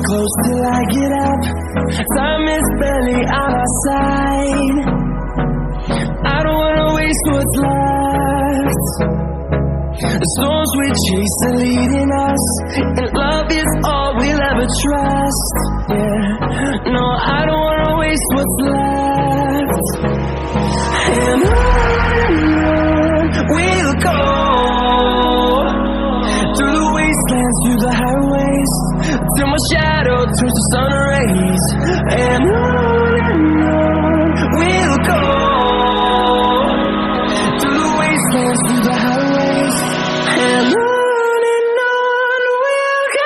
close till I get up. Time is barely on our side. I don't wanna waste what's left. The storms we chase are leading us, and love is all we'll ever trust. Yeah, no, I don't wanna waste what's left. And on we'll go, through the wastelands, through the highways, till my shadow turns to sun rays. And on we'll go, through the wastelands, through the highways, and on we'll go.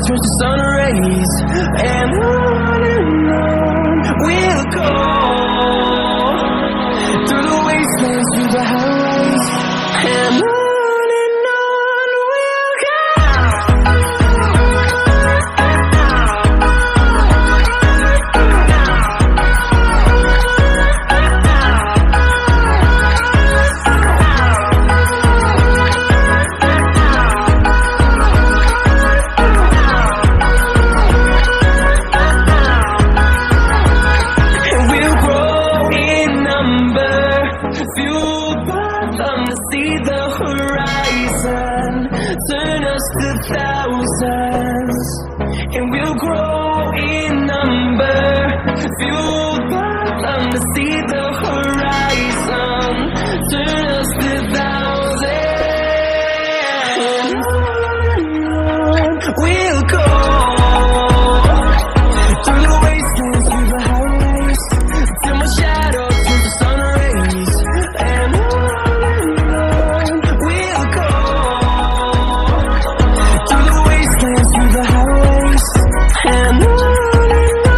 Turns to sun rays, and on we'll go, through the wastelands, through the highways, and on we'll go. Turn us to thousands, and we'll grow in number, fueled by them to see the horizon. Turn us to thousands, and we'll go, through the wastelands, through the highways, till my shadow turns to sun rays, and on we'll go. Through the highways, and on we'll go.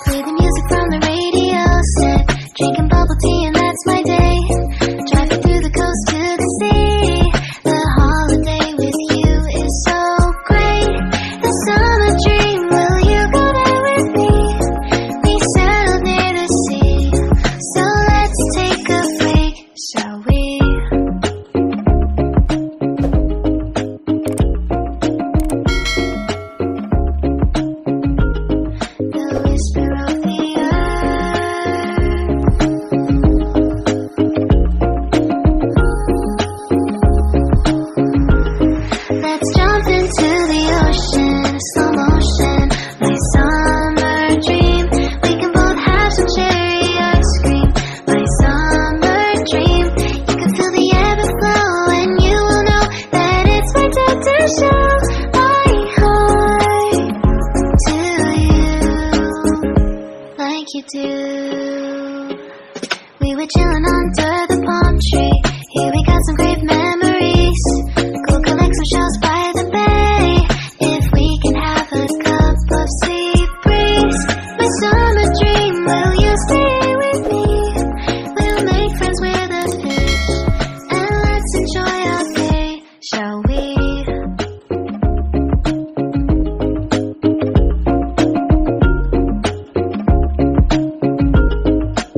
Play the music from the radio set, drinking bubble tea and that's my day. Driving through the coast to the sea, the holiday with you is so great. The summer dream, will you go there with me? Settled near the sea, so let's take a break, shall we? The whisper of the earth. Let's jump into the ocean, slow motion, my summer dream. Some cherry ice cream, my summer dream. You can feel the ebb and flow, and you will know that it's my time to show my heart to you, like you do. We were chilling under the palm tree. Here we got some great memories. Go collect some shells by the bay. If we can have a cup of sea breeze, my summer dream, will you stay with me? We'll make friends with the fish, and let's enjoy our day, shall we?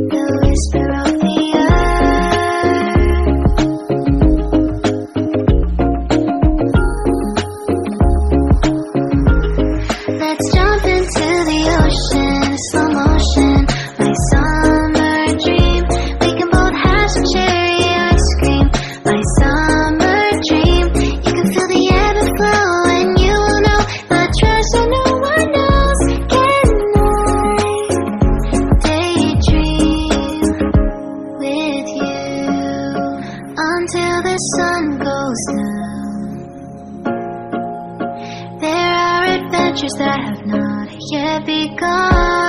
The whisper of the earth. adventures that have not yet begun.